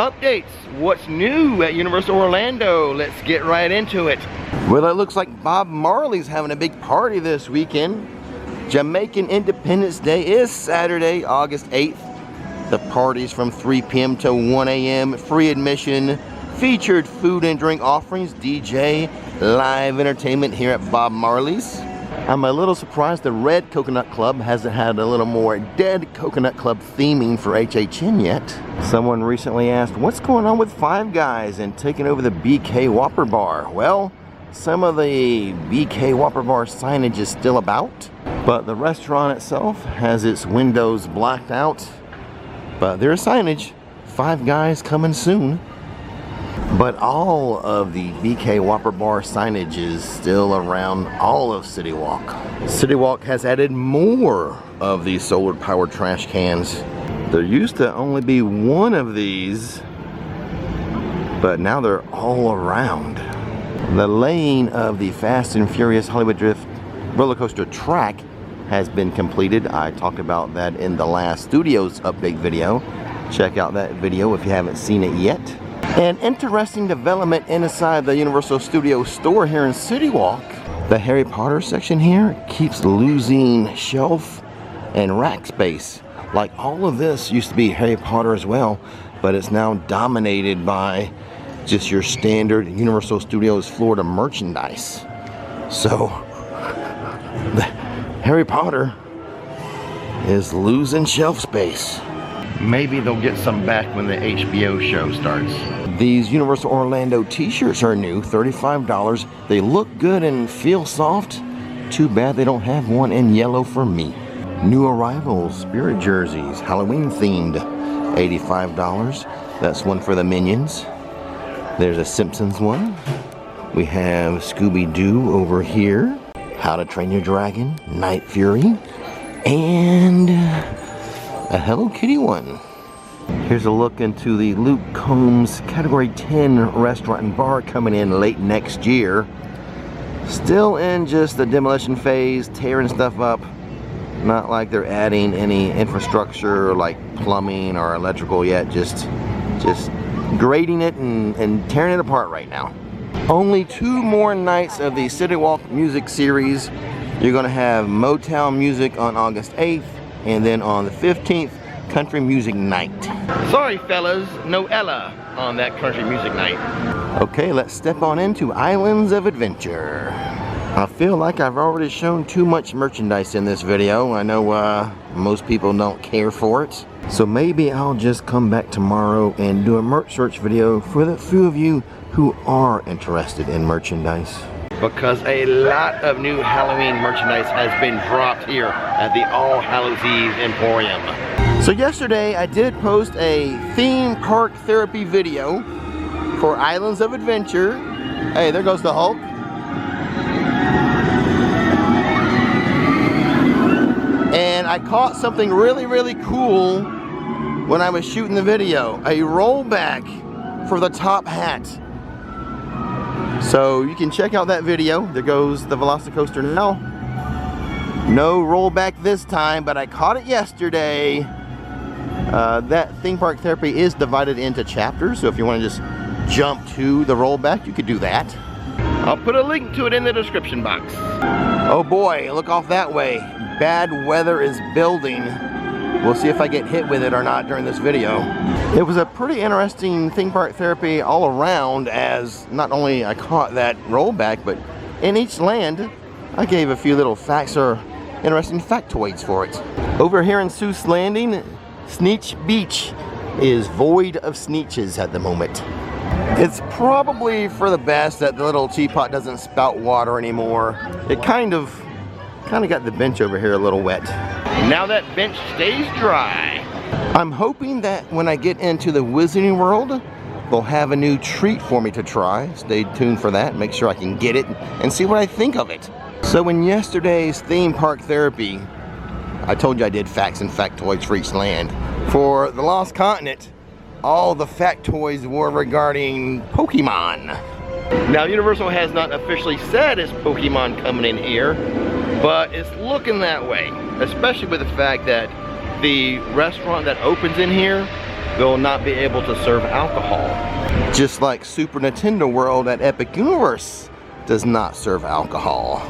Updates, what's new at Universal Orlando? Let's get right into it. Well, it looks like Bob Marley's having a big party this weekend. Jamaican Independence Day is Saturday, August 8th. The party's from 3 p.m. to 1 a.m. Free admission, featured food and drink offerings, DJ, live entertainment here at Bob Marley's. I'm a little surprised the Red Coconut Club hasn't had a little more Dead Coconut Club theming for HHN yet. Someone recently asked, what's going on with Five Guys and taking over the BK Whopper Bar? Well, some of the BK Whopper Bar signage is still about, but the restaurant itself has its windows blacked out. But there's signage, Five Guys coming soon. But all of the BK Whopper Bar signage is still around all of CityWalk. CityWalk has added more of these solar powered trash cans. There used to only be one of these, but now they're all around. The laying of the Fast and Furious Hollywood Drift roller coaster track has been completed. I talked about that in the last Studios update video. Check out that video if you haven't seen it yet. An interesting development inside the Universal Studios store here in CityWalk. The Harry Potter section here keeps losing shelf and rack space. Like all of this used to be Harry Potter as well, but it's now dominated by just your standard Universal Studios Florida merchandise. So, the Harry Potter is losing shelf space. Maybe they'll get some back when the HBO show starts. These Universal Orlando t-shirts are new, $35. They look good and feel soft. Too bad they don't have one in yellow for me. New arrivals, Spirit jerseys, Halloween themed, $85. That's one for the Minions. There's a Simpsons one. We have Scooby-Doo over here. How to Train Your Dragon, Night Fury, and a Hello Kitty one. Here's a look into the Luke Combs Category 10 restaurant and bar coming in late next year. Still in just the demolition phase, tearing stuff up. Not like they're adding any infrastructure like plumbing or electrical yet, just grading it and tearing it apart right now. Only 2 more nights of the CityWalk music series. You're gonna have Motown music on August 8th, and then on the 15th, Country Music Night. Sorry fellas, no Ella on that Country Music Night. Okay, let's step on into Islands of Adventure. I feel like I've already shown too much merchandise in this video. I know most people don't care for it. So maybe I'll just come back tomorrow and do a merch search video for the few of you who are interested in merchandise. Because a lot of new Halloween merchandise has been dropped here at the All Hallows Eve Emporium. So yesterday I did post a theme park therapy video for Islands of Adventure. Hey, there goes the Hulk. And I caught something really, really cool when I was shooting the video. A rollback for the top hat. So you can check out that video. There goes the Velocicoaster now. No rollback this time, but I caught it yesterday. That theme park therapy is divided into chapters, so if you want to just jump to the rollback, you could do that. I'll put a link to it in the description box. Oh boy, look off that way. Bad weather is building. We'll see if I get hit with it or not during this video. It was a pretty interesting theme park therapy all around, as not only I caught that rollback, but in each land, I gave a few little facts or interesting factoids for it. Over here in Seuss Landing, Sneetch Beach is void of Sneetches at the moment. It's probably for the best that the little teapot doesn't spout water anymore. It kind of got the bench over here a little wet. Now that bench stays dry. I'm hoping that when I get into the Wizarding World, they'll have a new treat for me to try. Stay tuned for that, make sure I can get it and see what I think of it. So in yesterday's theme park therapy, I told you I did facts and factoids for each land. For the Lost Continent, all the factoids were regarding Pokemon. Now Universal has not officially said it's Pokemon coming in here, but it's looking that way, especially with the fact that the restaurant that opens in here they'll not be able to serve alcohol. Just like Super Nintendo World at Epic Universe does not serve alcohol.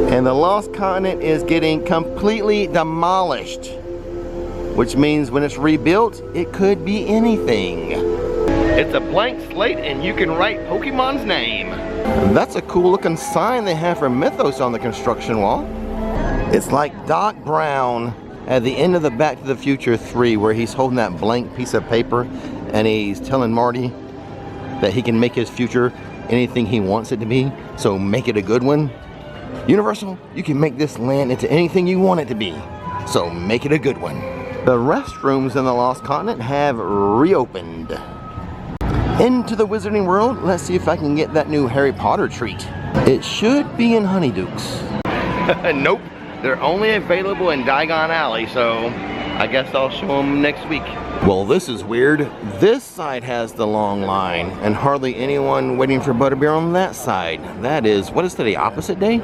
And the Lost Continent is getting completely demolished, which means when it's rebuilt, it could be anything. It's a blank slate and you can write Pokemon's name. That's a cool looking sign they have for Mythos on the construction wall. It's like Doc Brown at the end of the Back to the Future 3, where he's holding that blank piece of paper and he's telling Marty that he can make his future anything he wants it to be, so make it a good one. Universal, you can make this land into anything you want it to be, so make it a good one. The restrooms in the Lost Continent have reopened. Into the Wizarding World, let's see if I can get that new Harry Potter treat. It should be in Honeydukes. Nope, they're only available in Diagon Alley, so I guess I'll show them next week. Well, this is weird. This side has the long line and hardly anyone waiting for Butterbeer on that side. That is, what is today, opposite day?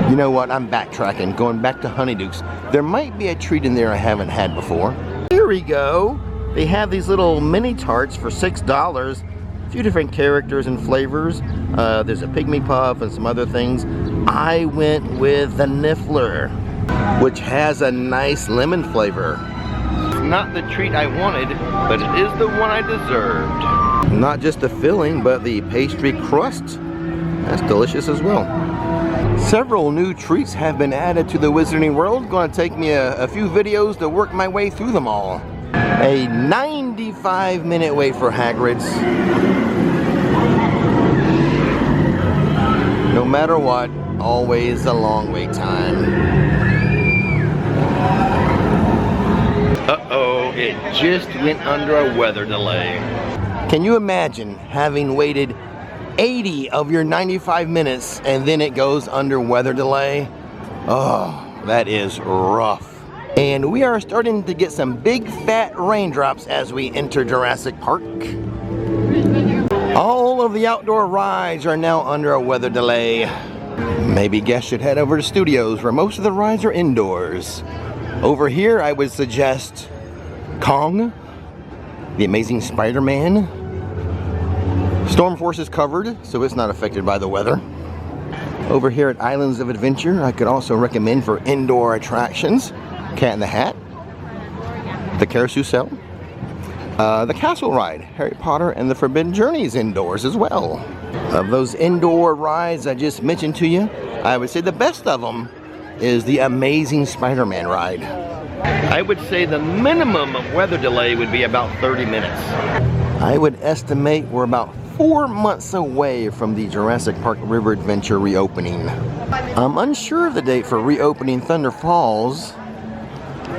You know what, I'm backtracking, going back to Honeydukes. There might be a treat in there I haven't had before. Here we go. They have these little mini tarts for $6. A few different characters and flavors. There's a Pygmy Puff and some other things. I went with the Niffler, which has a nice lemon flavor. Not the treat I wanted, but it is the one I deserved. Not just the filling, but the pastry crust. That's delicious as well. Several new treats have been added to the Wizarding World. Going to take me a few videos to work my way through them all. A 95-minute wait for Hagrid's. No matter what, always a long wait time. Uh-oh, it just went under a weather delay. Can you imagine having waited 80 of your 95 minutes and then it goes under weather delay? Oh, that is rough. And we are starting to get some big fat raindrops as we enter Jurassic Park. All of the outdoor rides are now under a weather delay. Maybe guests should head over to studios where most of the rides are indoors. Over here, I would suggest Kong, the Amazing Spider-Man. Storm Force is covered, so it's not affected by the weather. Over here at Islands of Adventure, I could also recommend for indoor attractions, Cat in the Hat, the Carousel, the Castle Ride, Harry Potter and the Forbidden Journeys indoors as well. Of those indoor rides I just mentioned to you, I would say the best of them is the Amazing Spider-Man ride. I would say the minimum weather delay would be about 30 minutes. I would estimate we're about 4 months away from the Jurassic Park River Adventure reopening. I'm unsure of the date for reopening Thunder Falls,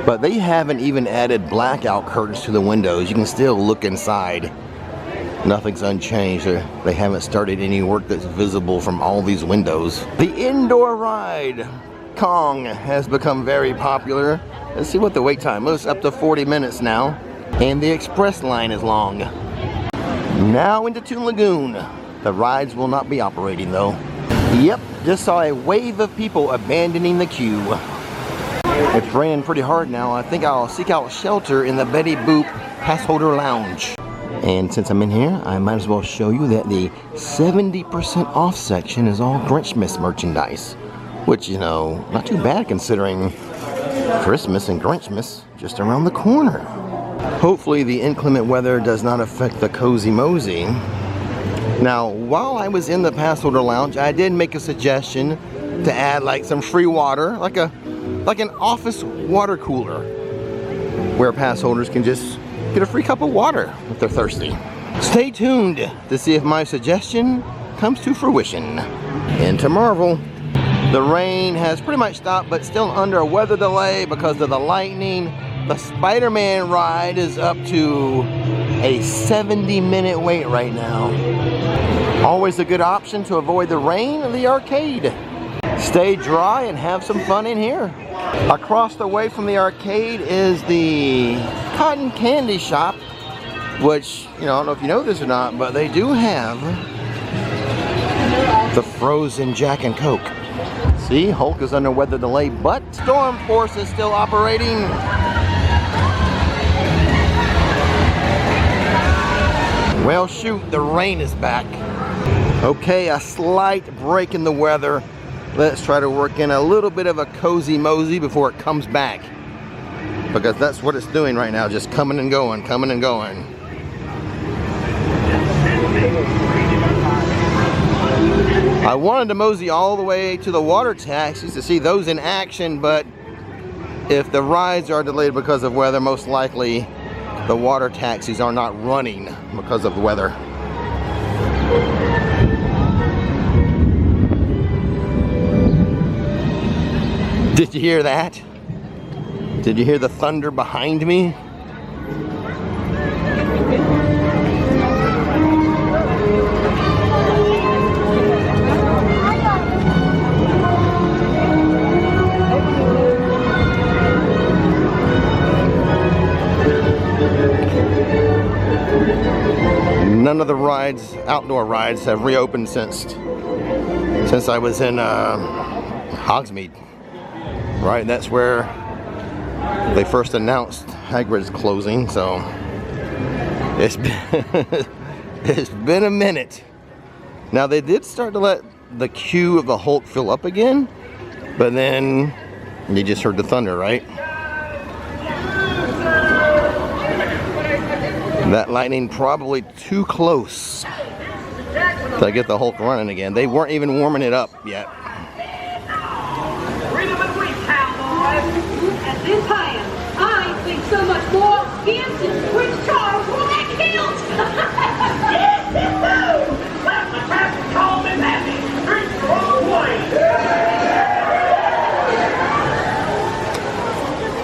but they haven't even added blackout curtains to the windows. You can still look inside. Nothing's unchanged. They haven't started any work that's visible from all these windows. The indoor ride, Kong, has become very popular. Let's see what the wait time is. Up to 40 minutes now. And the express line is long. Now into Toon Lagoon. The rides will not be operating though. Yep, just saw a wave of people abandoning the queue. It's raining pretty hard now. I think I'll seek out shelter in the Betty Boop Passholder Lounge. And since I'm in here, I might as well show you that the 70% off section is all Grinchmas merchandise. Which, you know, not too bad considering Christmas and Grinchmas just around the corner. Hopefully the inclement weather does not affect the Cozy Mosey. Now, while I was in the Passholder Lounge, I did make a suggestion to add like some free water, like an office water cooler, where pass holders can just get a free cup of water if they're thirsty. Stay tuned to see if my suggestion comes to fruition. Into Marvel. The rain has pretty much stopped, but still under a weather delay because of the lightning. The Spider-Man ride is up to a 70-minute wait right now. Always a good option to avoid the rain in the arcade. Stay dry and have some fun in here. Across the way from the arcade is the Cotton Candy Shop, which, you know, I don't know if you know this or not, but they do have the frozen Jack and Coke. See, Hulk is under weather delay, but Storm Force is still operating. Well, shoot, the rain is back. Okay, a slight break in the weather. Let's try to work in a little bit of a cozy mosey before it comes back. Because that's what it's doing right now, just coming and going, coming and going. I wanted to mosey all the way to the water taxis to see those in action, but if the rides are delayed because of weather, most likely the water taxis are not running because of the weather. Did you hear that? Did you hear the thunder behind me? None of the rides, outdoor rides, have reopened since I was in Hogsmeade. Right, that's where they first announced Hagrid's closing, so it's been a minute. Now they did start to let the queue of the Hulk fill up again, but then you just heard the thunder, right? That lightning probably too close to get the Hulk running again. They weren't even warming it up yet. At this time, I think so much more dancing Prince Charles will get killed. Yes, let the traffic calm and happy. Drink the wrong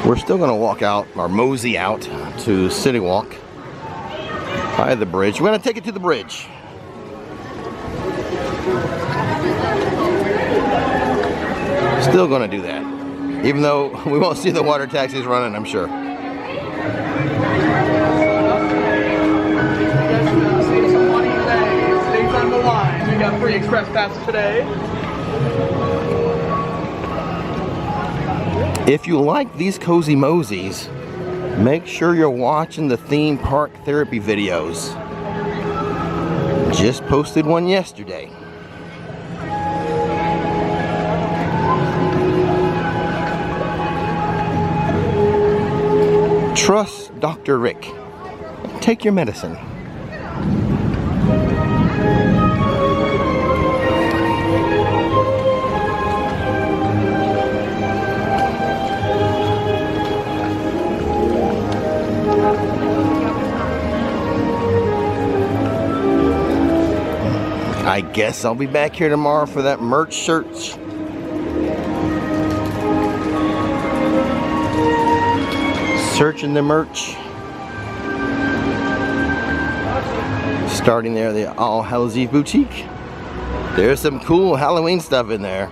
way. We're still gonna walk out, or mosey out, to CityWalk by the bridge. We're gonna take it to the bridge. Still gonna do that. Even though we won't see the water taxis running, I'm sure. Things on the line. We got free express passes today. If you like these cozy mosies, make sure you're watching the theme park therapy videos. Just posted one yesterday. Trust Dr. Rick. Take your medicine. I guess I'll be back here tomorrow for that merch search. Searching the merch. Starting there, the All Hallows Eve boutique. There's some cool Halloween stuff in there.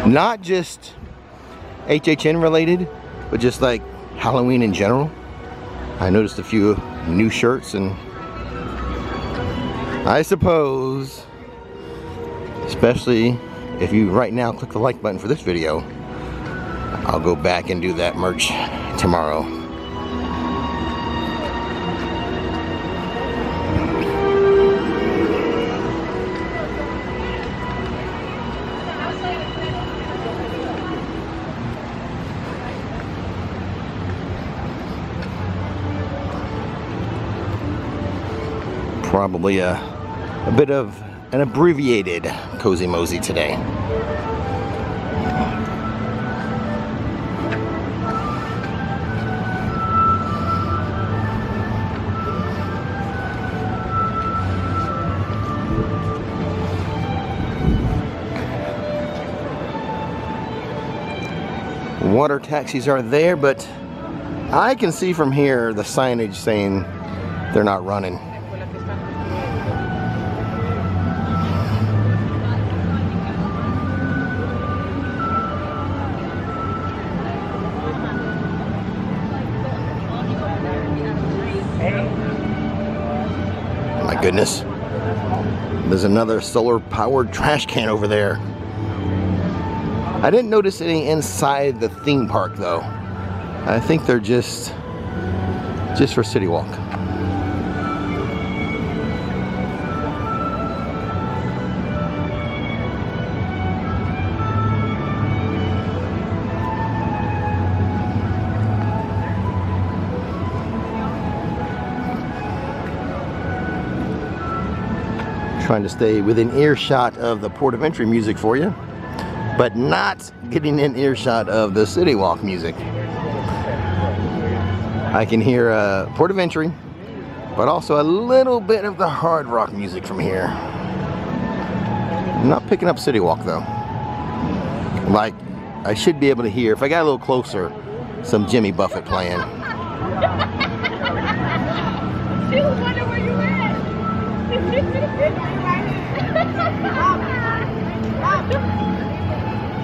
Not just HHN related, but just like Halloween in general. I noticed a few new shirts, and I suppose, especially if you right now click the like button for this video, I'll go back and do that merch tomorrow. Probably a bit of an abbreviated cozy mosey today. Water taxis are there, but I can see from here the signage saying they're not running. My goodness. There's another solar powered trash can over there. I didn't notice any inside the theme park though. I think they're just for CityWalk. Trying to stay within earshot of the port of entry music for you, but not getting in earshot of the CityWalk music. I can hear port of entry, but also a little bit of the hard rock music from here. I'm not picking up CityWalk though. Like, I should be able to hear, if I got a little closer, some Jimmy Buffett playing. She was wondering where you at.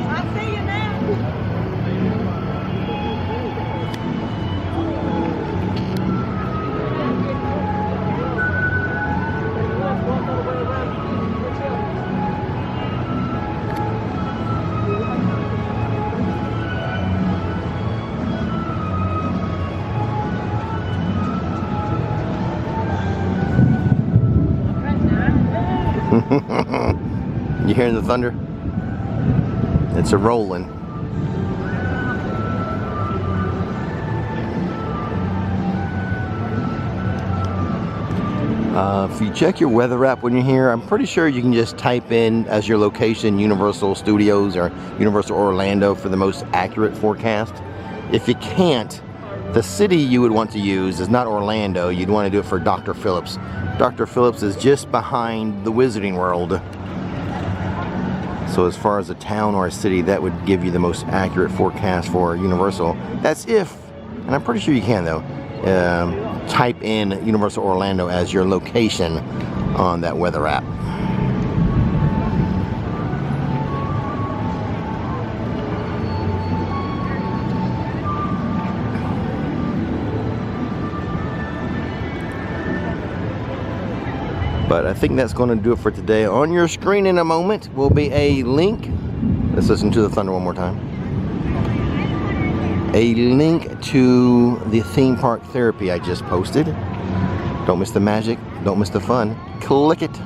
I see you now. You hearing the thunder? It's a rolling. If you check your weather app when you're here, I'm pretty sure you can just type in as your location Universal Studios or Universal Orlando for the most accurate forecast. If you can't, the city you would want to use is not Orlando. You'd want to do it for Dr. Phillips. Dr. Phillips is just behind the Wizarding World. So as far as a town or a city, that would give you the most accurate forecast for Universal. That's if, and I'm pretty sure you can though, type in Universal Orlando as your location on that weather app. But I think that's going to do it for today. On your screen in a moment will be a link. Let's listen to the thunder one more time. A link to the theme park therapy I just posted. Don't miss the magic. Don't miss the fun. Click it.